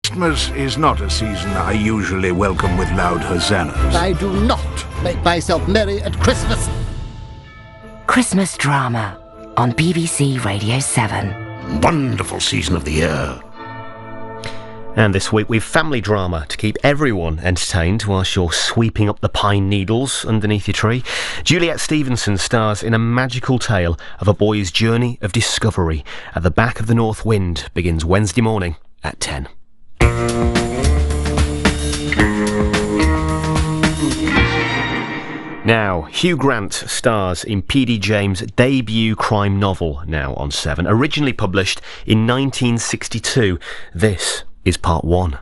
Christmas is not a season I usually welcome with loud hosannas. I do not make myself merry at Christmas. Christmas drama on BBC Radio 7. Wonderful season of the year. And this week we've family drama to keep everyone entertained whilst you're sweeping up the pine needles underneath your tree. Juliet Stevenson stars in a magical tale of a boy's journey of discovery. At the Back of the North Wind begins Wednesday morning at 10. Now, Hugh Grant stars in P.D. James' debut crime novel, now on 7, originally published in 1962. This is part 1.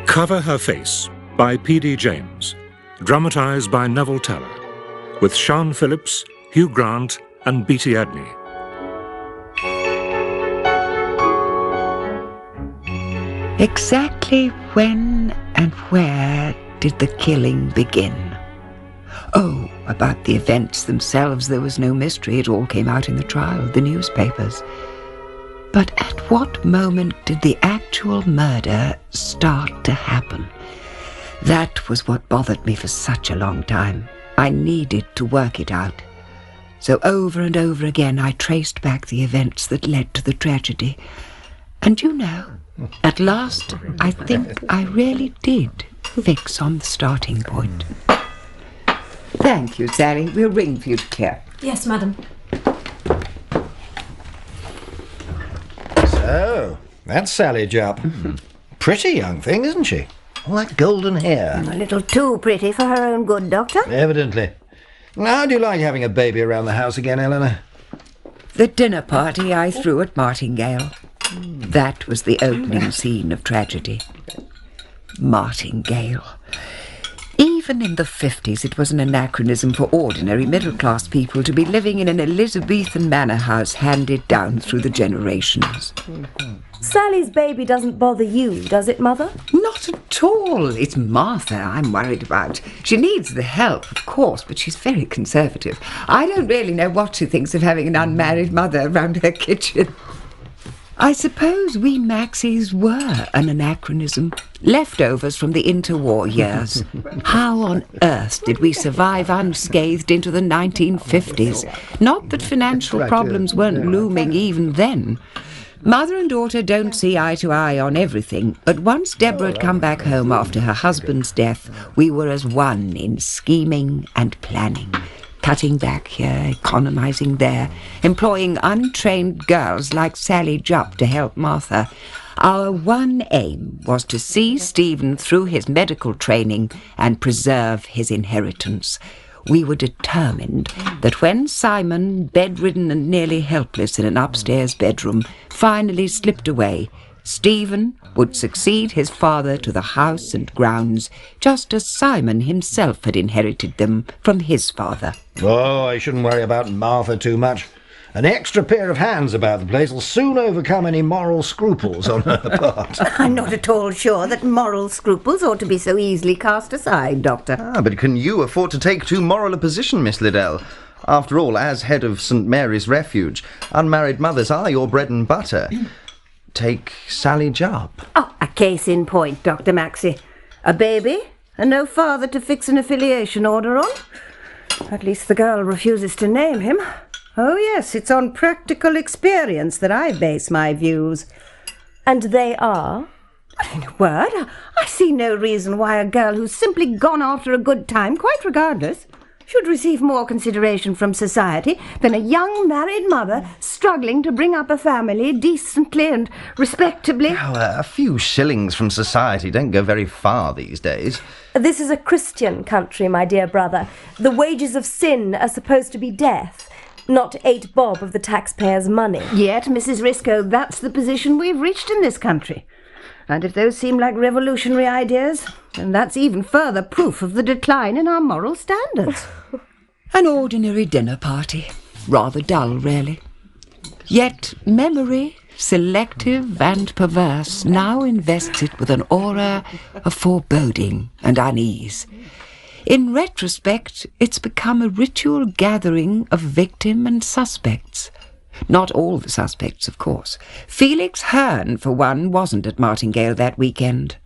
Cover Her Face by P.D. James, dramatised by Neville Teller, with Sian Phillips, Hugh Grant and Beatie Edney. Exactly when and where did the killing begin? Oh, about the events themselves there was no mystery. It all came out in the trial, the newspapers. But at what moment did the actual murder start to happen? That was what bothered me for such a long time. I needed to work it out. So over and over again I traced back the events that led to the tragedy. And you know, at last I think I really did fix on the starting point. Thank you, Sally. We'll ring for you to clear. Yes, madam. So, that's Sally Jupp. Pretty young thing, isn't she? All that golden hair. A little too pretty for her own good, Doctor. Evidently. How do you like having a baby around the house again, Eleanor? The dinner party I threw at Martingale. That was the opening scene of tragedy. Martingale. Even in the 50s, it was an anachronism for ordinary middle-class people to be living in an Elizabethan manor house handed down through the generations. Sally's baby doesn't bother you, does it, Mother? Not at all. It's Martha I'm worried about. She needs the help, of course, but she's very conservative. I don't really know what she thinks of having an unmarried mother around her kitchen. I suppose we Maxies were an anachronism, leftovers from the interwar years. How on earth did we survive unscathed into the 1950s? Not that financial problems weren't looming even then. Mother and daughter don't see eye to eye on everything, but once Deborah had come back home after her husband's death, we were as one in scheming and planning. Cutting back here, economising there, employing untrained girls like Sally Jupp to help Martha. Our one aim was to see Stephen through his medical training and preserve his inheritance. We were determined that when Simon, bedridden and nearly helpless in an upstairs bedroom, finally slipped away, Stephen would succeed his father to the house and grounds, just as Simon himself had inherited them from his father. Oh, I shouldn't worry about Martha too much. An extra pair of hands about the place will soon overcome any moral scruples on her part. I'm not at all sure that moral scruples ought to be so easily cast aside, Doctor. But can you afford to take too moral a position, Miss Liddell? After all, as head of St Mary's Refuge, unmarried mothers are your bread and butter. Take Sally Jupp. Oh, a case in point, Dr. Maxie. A baby, and no father to fix an affiliation order on. At least the girl refuses to name him. Oh, yes, it's on practical experience that I base my views. And they are? In a word, I see no reason why a girl who's simply gone after a good time, quite regardless, should receive more consideration from society than a young married mother struggling to bring up a family decently and respectably. A few shillings from society don't go very far these days. This is a Christian country, my dear brother. The wages of sin are supposed to be death, not 8 bob of the taxpayers' money. Yet, Mrs. Risco, that's the position we've reached in this country. And if those seem like revolutionary ideas, then that's even further proof of the decline in our moral standards. An ordinary dinner party. Rather dull, really. Yet memory, selective and perverse, now invests it with an aura of foreboding and unease. In retrospect, it's become a ritual gathering of victim and suspects. Not all the suspects, of course. Felix Hearne, for one, wasn't at Martingale that weekend.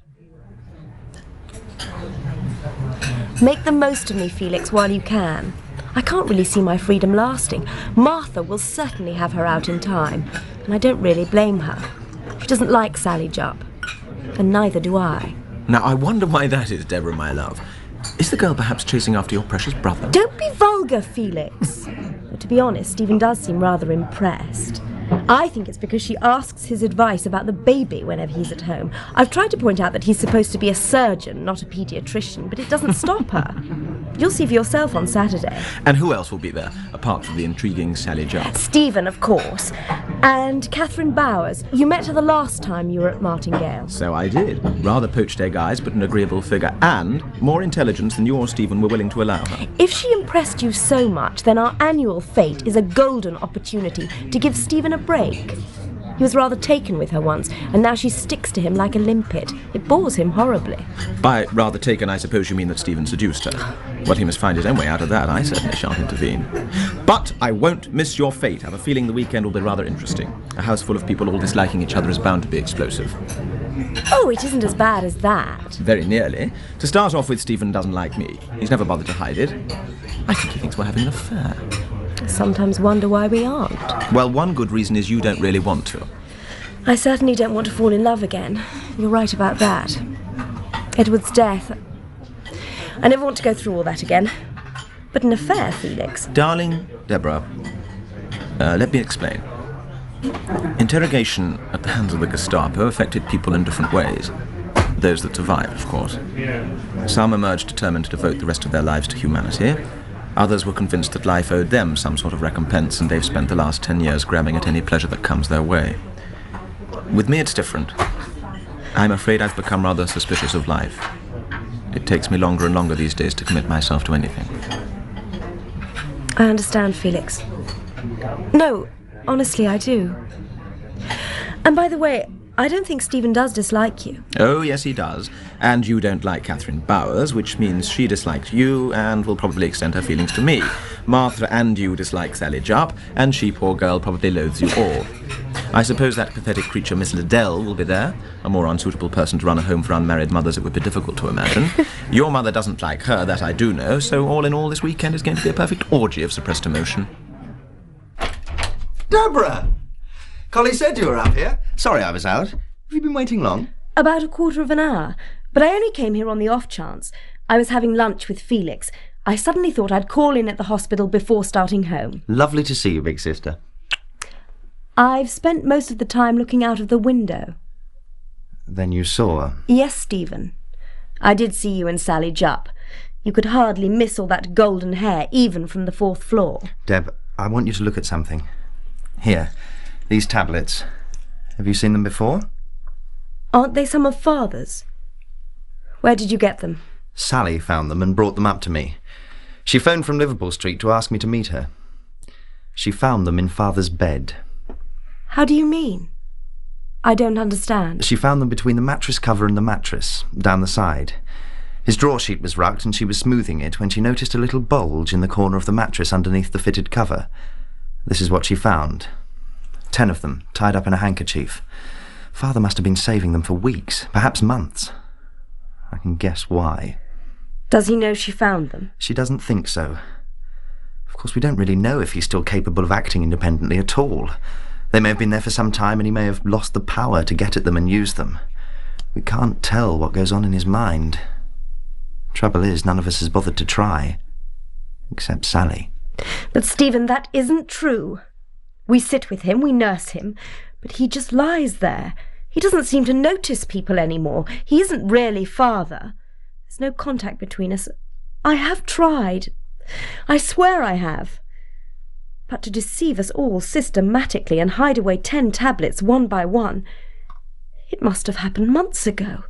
Make the most of me, Felix, while you can. I can't really see my freedom lasting. Martha will certainly have her out in time, and I don't really blame her. She doesn't like Sally Jupp, and neither do I. Now, I wonder why that is, Deborah, my love. Is the girl perhaps chasing after your precious brother? Don't be vulgar, Felix. But to be honest, Stephen does seem rather impressed. I think it's because she asks his advice about the baby whenever he's at home. I've tried to point out that he's supposed to be a surgeon, not a paediatrician, but it doesn't stop her. You'll see for yourself on Saturday. And who else will be there, apart from the intriguing Sally Jupp? Stephen, of course. And Catherine Bowers. You met her the last time you were at Martingale. So I did. Rather poached egg eyes, but an agreeable figure, and more intelligence than you or Stephen were willing to allow her. If she impressed you so much, then our annual fete is a golden opportunity to give Stephen a break. He was rather taken with her once, and now she sticks to him like a limpet. It bores him horribly. By rather taken, I suppose you mean that Stephen seduced her. Well, he must find his own way out of that. I certainly shan't intervene. But I won't miss your fate. I have a feeling the weekend will be rather interesting. A house full of people all disliking each other is bound to be explosive. Oh, it isn't as bad as that. Very nearly. To start off with, Stephen doesn't like me. He's never bothered to hide it. I think he thinks we're having an affair. I sometimes wonder why we aren't. Well, one good reason is you don't really want to. I certainly don't want to fall in love again. You're right about that. Edward's death. I never want to go through all that again. But an affair, Felix. Darling Deborah, let me explain. Interrogation at the hands of the Gestapo affected people in different ways. Those that survived, of course. Some emerged determined to devote the rest of their lives to humanity. Others were convinced that life owed them some sort of recompense, and they've spent the last 10 years grabbing at any pleasure that comes their way. With me, it's different. I'm afraid I've become rather suspicious of life. It takes me longer and longer these days to commit myself to anything. I understand, Felix. No, honestly, I do. And by the way, I don't think Stephen does dislike you. Oh, yes, he does. And you don't like Catherine Bowers, which means she dislikes you and will probably extend her feelings to me. Martha and you dislike Sally Jupp, and she, poor girl, probably loathes you all. I suppose that pathetic creature Miss Liddell will be there. A more unsuitable person to run a home for unmarried mothers it would be difficult to imagine. Your mother doesn't like her, that I do know, so all in all this weekend is going to be a perfect orgy of suppressed emotion. Deborah! Collie said you were up here. Sorry I was out. Have you been waiting long? About a quarter of an hour. But I only came here on the off chance. I was having lunch with Felix. I suddenly thought I'd call in at the hospital before starting home. Lovely to see you, big sister. I've spent most of the time looking out of the window. Then you saw her? Yes, Stephen. I did see you and Sally Jupp. You could hardly miss all that golden hair, even from the 4th floor. Deb, I want you to look at something. Here, these tablets. Have you seen them before? Aren't they some of Father's? Where did you get them? Sally found them and brought them up to me. She phoned from Liverpool Street to ask me to meet her. She found them in Father's bed. How do you mean? I don't understand. She found them between the mattress cover and the mattress, down the side. His drawer sheet was rucked and she was smoothing it when she noticed a little bulge in the corner of the mattress underneath the fitted cover. This is what she found. 10 of them, tied up in a handkerchief. Father must have been saving them for weeks, perhaps months. I can guess why. Does he know she found them? She doesn't think so. Of course, we don't really know if he's still capable of acting independently at all. They may have been there for some time and he may have lost the power to get at them and use them. We can't tell what goes on in his mind. Trouble is, none of us has bothered to try. Except Sally. But Stephen, that isn't true. We sit with him, we nurse him, but he just lies there. He doesn't seem to notice people anymore. He isn't really Father. There's no contact between us. I have tried. I swear I have. But to deceive us all systematically and hide away 10 tablets one by one, it must have happened months ago.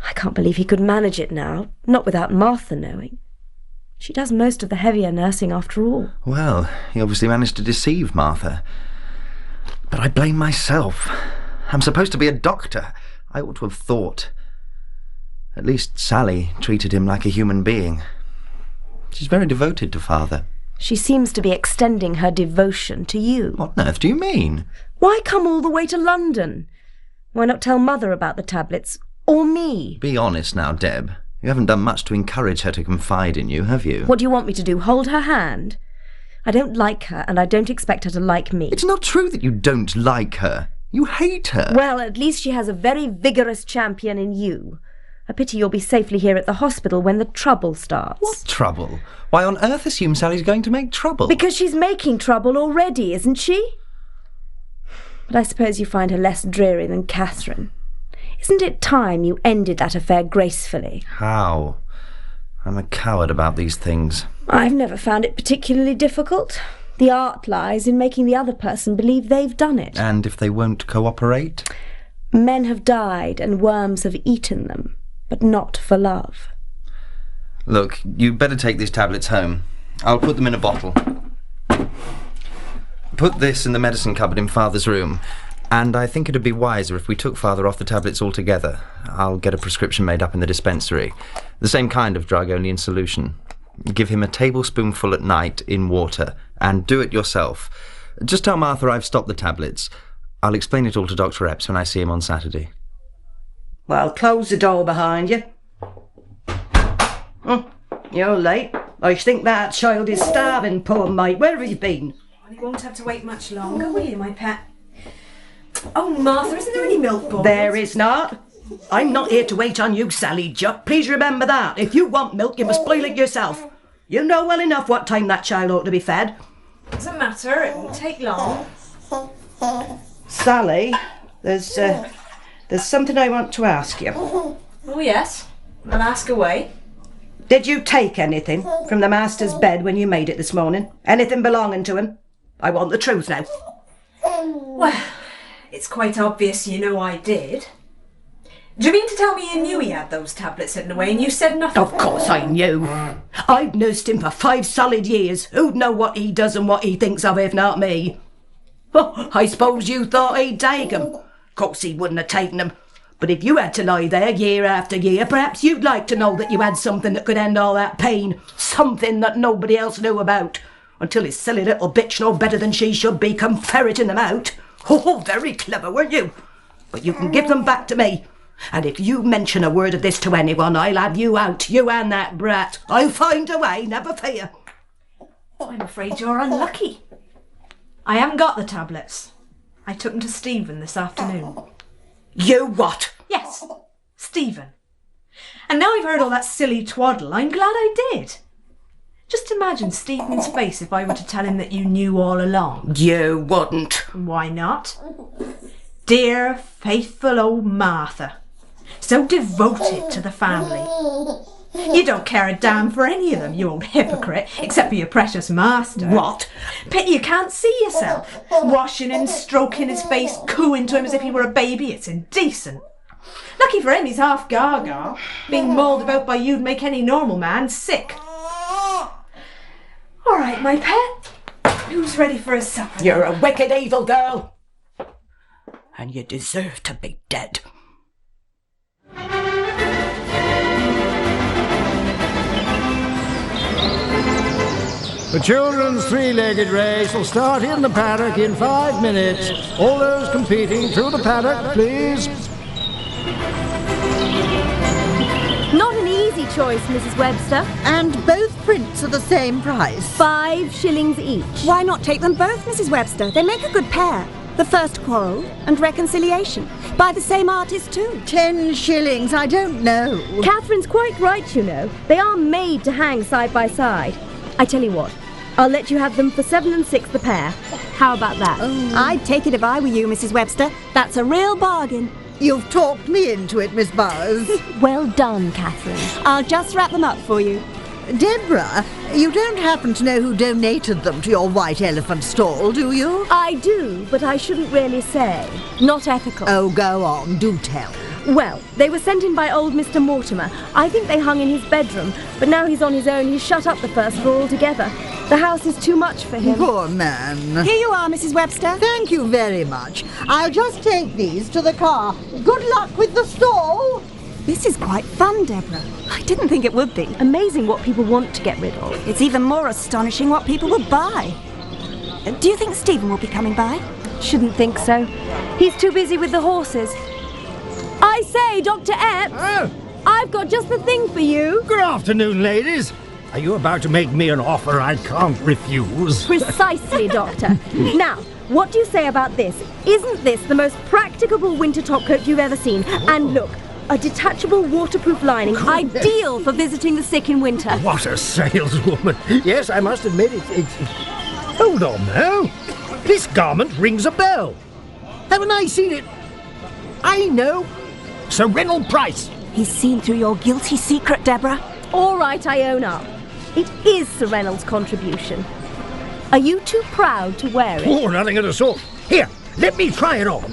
I can't believe he could manage it now, not without Martha knowing. She does most of the heavier nursing after all. Well, he obviously managed to deceive Martha. But I blame myself. I'm supposed to be a doctor. I ought to have thought. At least Sally treated him like a human being. She's very devoted to Father. She seems to be extending her devotion to you. What on earth do you mean? Why come all the way to London? Why not tell Mother about the tablets? Or me? Be honest now, Deb. You haven't done much to encourage her to confide in you, have you? What do you want me to do, hold her hand? I don't like her, and I don't expect her to like me. It's not true that you don't like her. You hate her. Well, at least she has a very vigorous champion in you. A pity you'll be safely here at the hospital when the trouble starts. What trouble? Why on earth assume Sally's going to make trouble? Because she's making trouble already, isn't she? But I suppose you find her less dreary than Catherine. Isn't it time you ended that affair gracefully? How? I'm a coward about these things. I've never found it particularly difficult. The art lies in making the other person believe they've done it. And if they won't cooperate? Men have died and worms have eaten them, but not for love. Look, you'd better take these tablets home. I'll put them in a bottle. Put this in the medicine cupboard in Father's room. And I think it'd be wiser if we took Father off the tablets altogether. I'll get a prescription made up in the dispensary. The same kind of drug, only in solution. Give him a tablespoonful at night in water, and do it yourself. Just tell Martha I've stopped the tablets. I'll explain it all to Dr. Epps when I see him on Saturday. Well, close the door behind you. You're late. I think that child is starving, poor mate. Where have you been? You won't have to wait much longer, will you, my pet? Oh, Martha, isn't there any milk boiled? There is not. I'm not here to wait on you, Sally Jupp. Please remember that. If you want milk, you must boil it yourself. You know well enough what time that child ought to be fed. Doesn't matter, it won't take long. Sally, there's something I want to ask you. Oh, yes. I'll ask away. Did you take anything from the master's bed when you made it this morning? Anything belonging to him? I want the truth now. Well, it's quite obvious you know I did. Do you mean to tell me you knew he had those tablets hidden away and you said nothing? Of course I knew. I've nursed him for 5 solid years. Who'd know what he does and what he thinks of if not me? Oh, I suppose you thought he'd take them. Of course he wouldn't have taken them. But if you had to lie there year after year, perhaps you'd like to know that you had something that could end all that pain. Something that nobody else knew about. Until his silly little bitch, no better than she should be, come ferreting them out. Oh, very clever, weren't you? But you can give them back to me. And if you mention a word of this to anyone, I'll have you out, you and that brat. I'll find a way, never fear. I'm afraid you're unlucky. I haven't got the tablets. I took them to Stephen this afternoon. You what? Yes, Stephen. And now I've heard all that silly twaddle, I'm glad I did. Just imagine Stephen's face if I were to tell him that you knew all along. You wouldn't. Why not? Dear, faithful old Martha. So devoted to the family. You don't care a damn for any of them, you old hypocrite, except for your precious master. What? Pity you can't see yourself. Washing and stroking his face, cooing to him as if he were a baby. It's indecent. Lucky for him he's half gaga. Being mauled about by you'd make any normal man sick. All right, my pet. Who's ready for his supper? You're a wicked, evil girl. And you deserve to be dead. The children's three-legged race will start in the paddock in 5 minutes. All those competing through the paddock, please. Not an easy choice, Mrs. Webster. And both prints are the same price. 5 shillings each. Why not take them both, Mrs. Webster? They make a good pair. The First Quarrel and Reconciliation. By the same artist, too. 10 shillings, I don't know. Catherine's quite right, you know. They are made to hang side by side. I tell you what, I'll let you have them for 7 and 6 the pair. How about that? Oh. I'd take it if I were you, Mrs. Webster. That's a real bargain. You've talked me into it, Miss Bowers. Well done, Catherine. I'll just wrap them up for you. Deborah, you don't happen to know who donated them to your White Elephant stall, do you? I do, but I shouldn't really say. Not ethical. Oh, go on, do tell. Well, they were sent in by old Mr. Mortimer. I think they hung in his bedroom, but now he's on his own. He's shut up the first floor altogether. The house is too much for him. Poor man. Here you are, Mrs. Webster. Thank you very much. I'll just take these to the car. Good luck with the stall. This is quite fun, Deborah. I didn't think it would be. Amazing what people want to get rid of. It's even more astonishing what people will buy. Do you think Stephen will be coming by? Shouldn't think so. He's too busy with the horses. I say, Dr. Epps, I've got just the thing for you. Good afternoon, ladies. Are you about to make me an offer I can't refuse? Precisely, Doctor. Now, what do you say about this? Isn't this the most practicable winter topcoat you've ever seen? And look, a detachable waterproof lining, ideal for visiting the sick in winter. What a saleswoman. Yes, I must admit it's... Hold on now. This garment rings a bell. Haven't I seen it? I know. Sir Reynold Price. He's seen through your guilty secret, Deborah. All right, I own up. It is Sir Reynolds' contribution. Are you too proud to wear it? Oh, nothing of the sort. Here, let me try it on.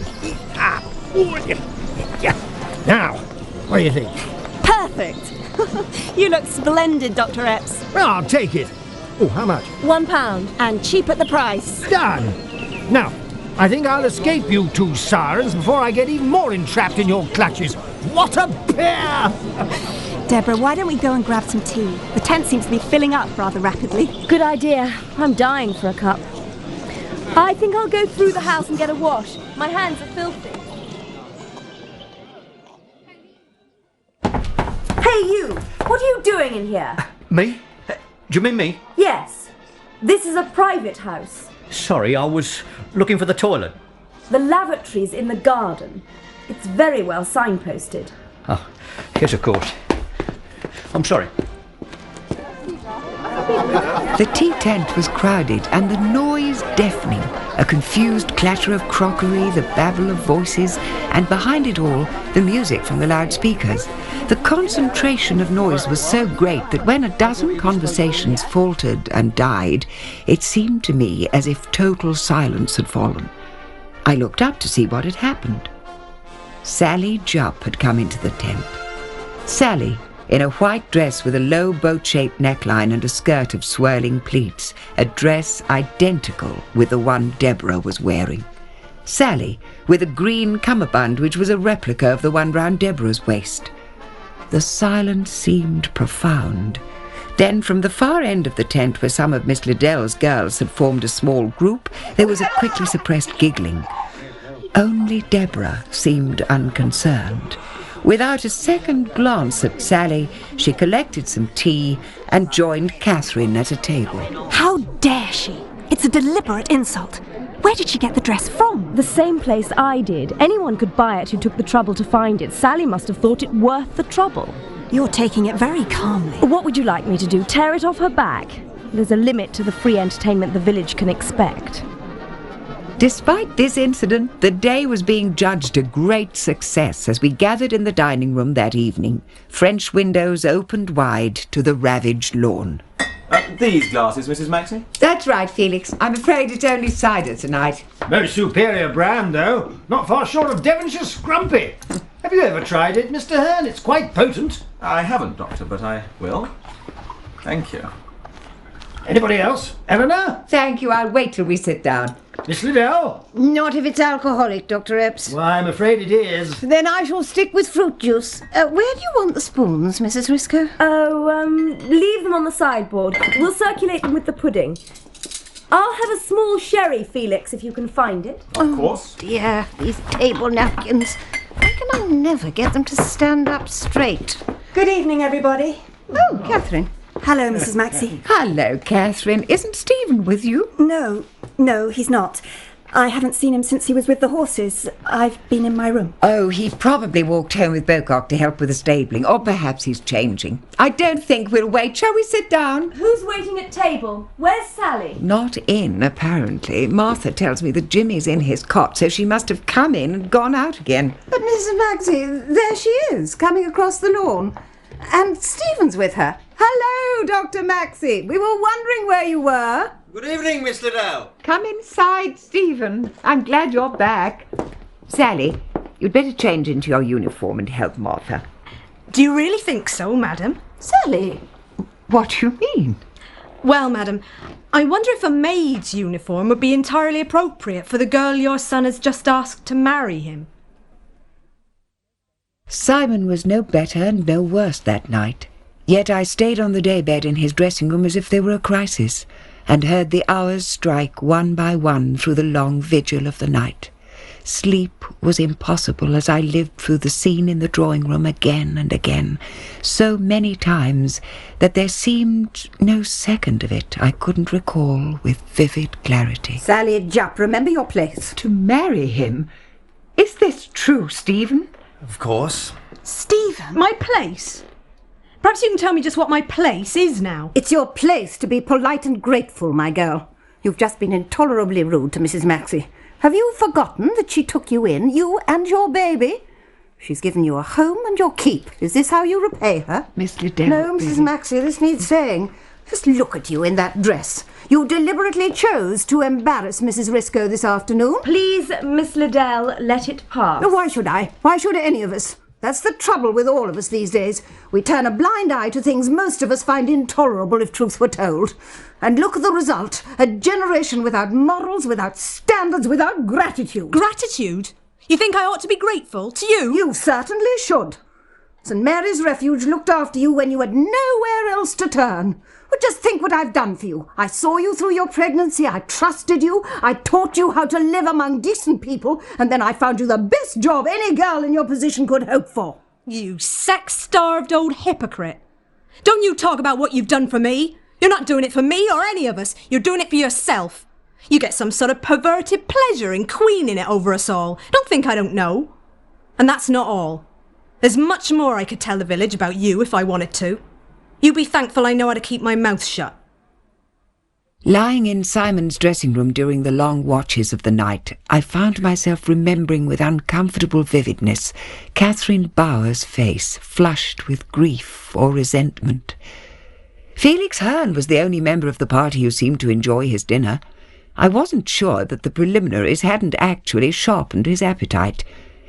Now, what do you think? Perfect. You look splendid, Dr. Epps. Well, I'll take it. Oh, how much? £1. And cheap at the price. Done. Now, I think I'll escape you two sirens before I get even more entrapped in your clutches. What a pair! Deborah, why don't we go and grab some tea? The tent seems to be filling up rather rapidly. Good idea. I'm dying for a cup. I think I'll go through the house and get a wash. My hands are filthy. Hey, you! What are you doing in here? Me? Do you mean me? Yes. This is a private house. Sorry, I was looking for the toilet. The lavatory's in the garden. It's very well signposted. Oh, yes, of course. I'm sorry. The tea tent was crowded and the noise deafening. A confused clatter of crockery, the babble of voices, and behind it all, the music from the loudspeakers. The concentration of noise was so great that when a dozen conversations faltered and died, it seemed to me as if total silence had fallen. I looked up to see what had happened. Sally Jupp had come into the tent. Sally, in a white dress with a low boat-shaped neckline and a skirt of swirling pleats, a dress identical with the one Deborah was wearing. Sally, with a green cummerbund which was a replica of the one round Deborah's waist. The silence seemed profound. Then, from the far end of the tent where some of Miss Liddell's girls had formed a small group, there was a quickly suppressed giggling. Only Deborah seemed unconcerned. Without a second glance at Sally, she collected some tea and joined Catherine at a table. How dare she? It's a deliberate insult. Where did she get the dress from? The same place I did. Anyone could buy it who took the trouble to find it. Sally must have thought it worth the trouble. You're taking it very calmly. What would you like me to do? Tear it off her back? There's a limit to the free entertainment the village can expect. Despite this incident, the day was being judged a great success as we gathered in the dining room that evening, French windows opened wide to the ravaged lawn. These glasses, Mrs. Maxie? That's right, Felix. I'm afraid it's only cider tonight. Most superior brand, though. Not far short of Devonshire Scrumpy. Have you ever tried it, Mr. Hearne? It's quite potent. I haven't, Doctor, but I will. Thank you. Anybody else? Eleanor? Thank you. I'll wait till we sit down. Miss Liddell? Not if it's alcoholic, Dr. Epps. Well, I'm afraid it is. Then I shall stick with fruit juice. Where do you want the spoons, Mrs. Risco? Leave them on the sideboard. We'll circulate them with the pudding. I'll have a small sherry, Felix, if you can find it. Of course. Oh, dear, these table napkins. Why can I never get them to stand up straight? Good evening, everybody. Oh, Catherine. Hello, Mrs. Maxie. Hello, Catherine. Isn't Stephen with you? No, he's not. I haven't seen him since he was with the horses. I've been in my room. Oh, he probably walked home with Bocock to help with the stabling, or perhaps he's changing. I don't think we'll wait. Shall we sit down? Who's waiting at table? Where's Sally? Not in, apparently. Martha tells me that Jimmy's in his cot, so she must have come in and gone out again. But Mrs. Maxie, there she is, coming across the lawn. And Stephen's with her. Hello, Dr. Maxie. We were wondering where you were. Good evening, Miss Liddell. Come inside, Stephen. I'm glad you're back. Sally, you'd better change into your uniform and help Martha. Do you really think so, madam? Sally. What do you mean? Well, madam, I wonder if a maid's uniform would be entirely appropriate for the girl your son has just asked to marry him. Simon was no better and no worse that night. Yet I stayed on the daybed in his dressing room as if there were a crisis, and heard the hours strike one by one through the long vigil of the night. Sleep was impossible as I lived through the scene in the drawing room again and again, so many times that there seemed no second of it I couldn't recall with vivid clarity. Sally Jupp, remember your place. To marry him? Is this true, Stephen? Of course. Stephen? My place? Perhaps you can tell me just what my place is now. It's your place to be polite and grateful, my girl. You've just been intolerably rude to Mrs. Maxie. Have you forgotten that she took you in, you and your baby? She's given you a home and your keep. Is this how you repay her? Miss Liddell. No, Mrs. Maxie, this needs saying. Just look at you in that dress. You deliberately chose to embarrass Mrs. Risco this afternoon. Please, Miss Liddell, let it pass. Why should I? Why should any of us? That's the trouble with all of us these days. We turn a blind eye to things most of us find intolerable if truth were told. And look at the result. A generation without morals, without standards, without gratitude. Gratitude? You think I ought to be grateful to you? You certainly should. St. Mary's Refuge looked after you when you had nowhere else to turn. But just think what I've done for you. I saw you through your pregnancy, I trusted you, I taught you how to live among decent people, and then I found you the best job any girl in your position could hope for. You sex-starved old hypocrite. Don't you talk about what you've done for me. You're not doing it for me or any of us. You're doing it for yourself. You get some sort of perverted pleasure in queening it over us all. Don't think I don't know. And that's not all. There's much more I could tell the village about you if I wanted to. You be thankful I know how to keep my mouth shut. Lying in Simon's dressing room during the long watches of the night, I found myself remembering with uncomfortable vividness Catherine Bower's face, flushed with grief or resentment. Felix Hearne was the only member of the party who seemed to enjoy his dinner. I wasn't sure that the preliminaries hadn't actually sharpened his appetite.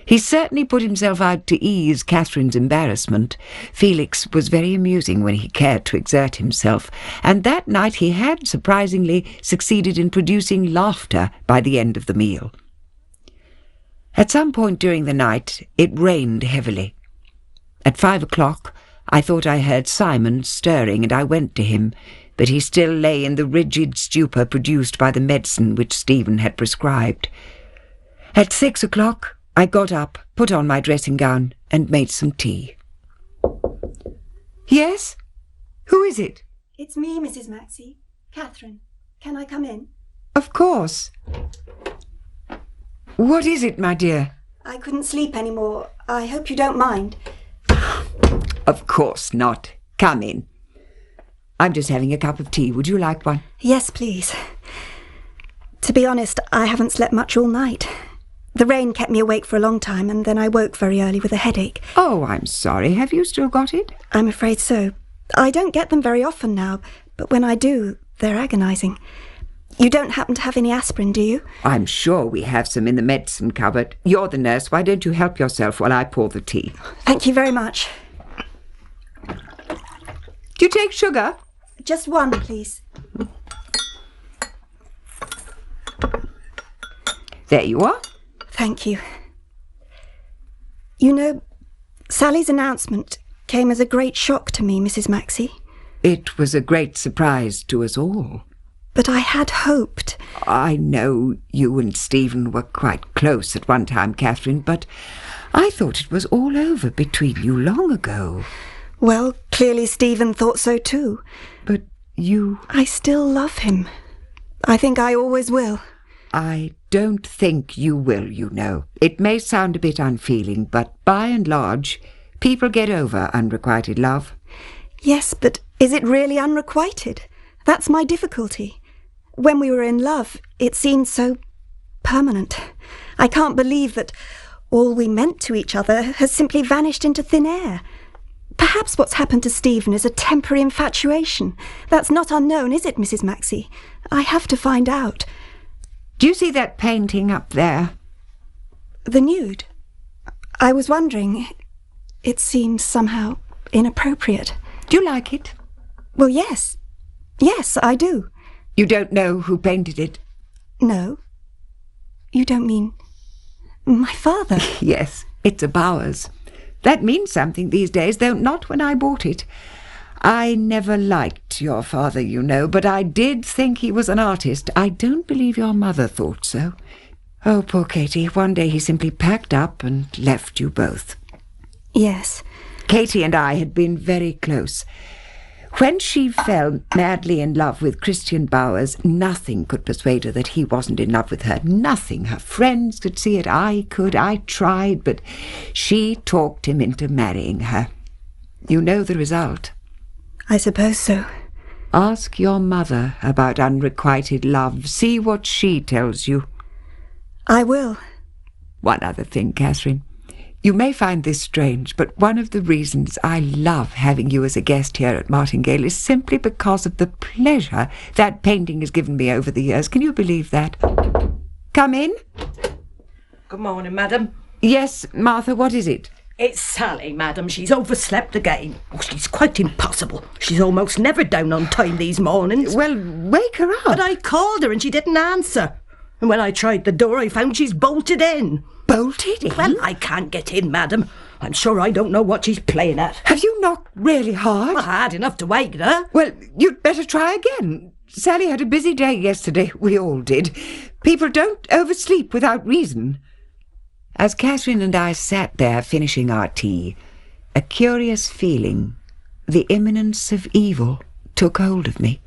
He certainly put himself out to ease Catherine's embarrassment. Felix was very amusing when he cared to exert himself, and that night he had, surprisingly, succeeded in producing laughter by the end of the meal. At some point during the night, it rained heavily. At 5 o'clock, I thought I heard Simon stirring, and I went to him, but he still lay in the rigid stupor produced by the medicine which Stephen had prescribed. At 6 o'clock, I got up, put on my dressing gown, and made some tea. Yes? Who is it? It's me, Mrs. Maxie. Catherine. Can I come in? Of course. What is it, my dear? I couldn't sleep any more. I hope you don't mind. Of course not. Come in. I'm just having a cup of tea. Would you like one? Yes, please. To be honest, I haven't slept much all night. The rain kept me awake for a long time, and then I woke very early with a headache. Oh, I'm sorry. Have you still got it? I'm afraid so. I don't get them very often now, but when I do, they're agonising. You don't happen to have any aspirin, do you? I'm sure we have some in the medicine cupboard. You're the nurse. Why don't you help yourself while I pour the tea? Thank you very much. Do you take sugar? Just one, please. There you are. Thank you. You know, Sally's announcement came as a great shock to me, Mrs. Maxie. It was a great surprise to us all. But I had hoped. I know you and Stephen were quite close at one time, Catherine, but I thought it was all over between you long ago. Well, clearly Stephen thought so too. But you... I still love him. I think I always will. I don't think you will, you know. It may sound a bit unfeeling, but by and large, people get over unrequited love. Yes, but is it really unrequited? That's my difficulty. When we were in love, it seemed so permanent. I can't believe that all we meant to each other has simply vanished into thin air. Perhaps what's happened to Stephen is a temporary infatuation. That's not unknown, is it, Mrs. Maxie? I have to find out. Do you see that painting up there? The nude? I was wondering. It seems somehow inappropriate. Do you like it? Well, yes. Yes, I do. You don't know who painted it? No. You don't mean my father? Yes, it's a Bowers. That means something these days, though not when I bought it. I never liked your father, you know, but I did think he was an artist. I don't believe your mother thought so. Oh, poor Katie. One day he simply packed up and left you both. Yes. Katie and I had been very close. When she fell madly in love with Christian Bowers, nothing could persuade her that he wasn't in love with her. Nothing. Her friends could see it. I could. I tried, but she talked him into marrying her. You know the result. I suppose so. Ask your mother about unrequited love. See what she tells you. I will. One other thing, Catherine. You may find this strange, but one of the reasons I love having you as a guest here at Martingale is simply because of the pleasure that painting has given me over the years. Can you believe that? Come in. Good morning, madam. Yes, Martha, what is it? It's Sally, madam. She's overslept again. Oh, she's quite impossible. She's almost never down on time these mornings. Well, wake her up. But I called her and she didn't answer. And when I tried the door, I found she's bolted in. Bolted in? Well, I can't get in, madam. I'm sure I don't know what she's playing at. Have you knocked really hard? Well, hard enough to wake her. Well, you'd better try again. Sally had a busy day yesterday. We all did. People don't oversleep without reason. As Catherine and I sat there finishing our tea, a curious feeling, the imminence of evil, took hold of me.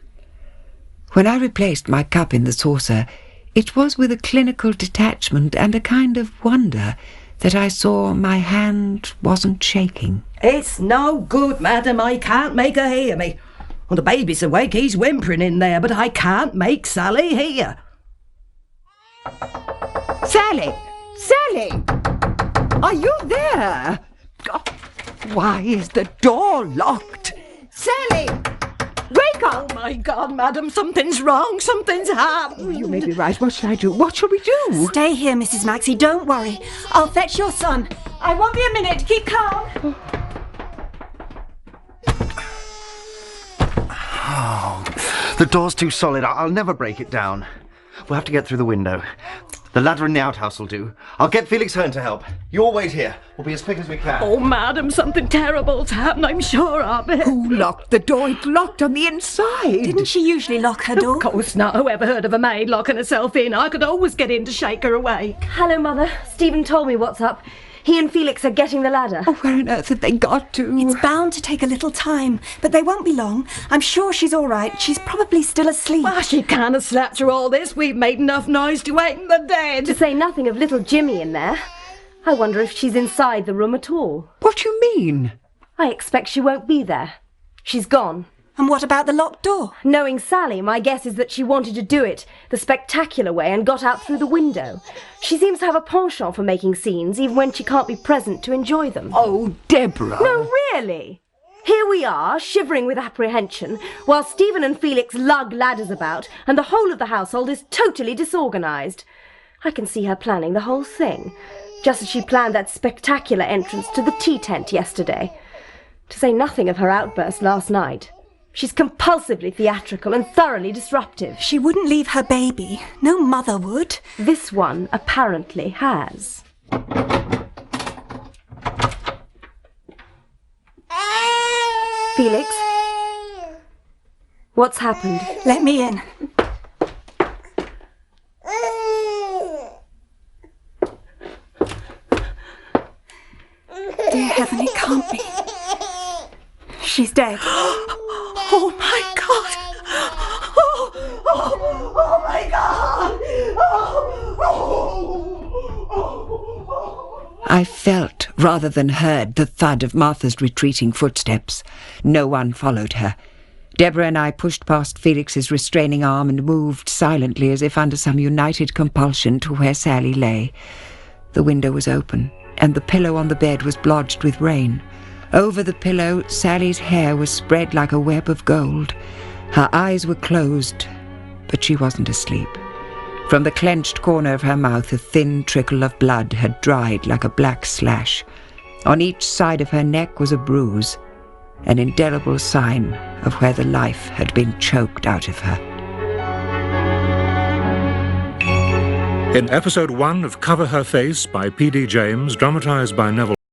When I replaced my cup in the saucer, it was with a clinical detachment and a kind of wonder that I saw my hand wasn't shaking. It's no good, madam. I can't make her hear me. Well, the baby's awake. He's whimpering in there, but I can't make Sally hear. Sally! Sally! Are you there? Oh, why is the door locked? Sally! Wake up! Oh, my God, madam, something's wrong. Something's happened. Oh, you may be right. What shall I do? What shall we do? Stay here, Mrs. Maxie. Don't worry. I'll fetch your son. I won't be a minute. Keep calm. Oh, the door's too solid. I'll never break it down. We'll have to get through the window. The ladder in the outhouse will do. I'll get Felix Hearne to help. You all wait here. We'll be as quick as we can. Oh, madam, something terrible's happened, I'm sure of it. Who locked the door? It's locked on the inside. Didn't she usually lock her door? Of course not. Who ever heard of a maid locking herself in? I could always get in to shake her awake. Hello, Mother. Stephen told me what's up. He and Felix are getting the ladder. Oh, where on earth have they got to? It's bound to take a little time, but they won't be long. I'm sure she's all right. She's probably still asleep. Well, she can't have slept through all this. We've made enough noise to waken the dead. To say nothing of little Jimmy in there. I wonder if she's inside the room at all. What do you mean? I expect she won't be there. She's gone. And what about the locked door? Knowing Sally, my guess is that she wanted to do it the spectacular way and got out through the window. She seems to have a penchant for making scenes, even when she can't be present to enjoy them. Oh, Deborah! No, really! Here we are, shivering with apprehension, while Stephen and Felix lug ladders about, and the whole of the household is totally disorganised. I can see her planning the whole thing, just as she planned that spectacular entrance to the tea tent yesterday. To say nothing of her outburst last night. She's compulsively theatrical and thoroughly disruptive. She wouldn't leave her baby. No mother would. This one apparently has. Felix? What's happened? Let me in. Dear heaven, it can't be. She's dead. Oh, my God! Oh my God! I felt, rather than heard, the thud of Martha's retreating footsteps. No one followed her. Deborah and I pushed past Felix's restraining arm and moved silently as if under some united compulsion to where Sally lay. The window was open, and the pillow on the bed was blotched with rain. Over the pillow, Sally's hair was spread like a web of gold. Her eyes were closed, but she wasn't asleep. From the clenched corner of her mouth, a thin trickle of blood had dried like a black slash. On each side of her neck was a bruise, an indelible sign of where the life had been choked out of her. In episode 1 of Cover Her Face by P.D. James, dramatised by Neville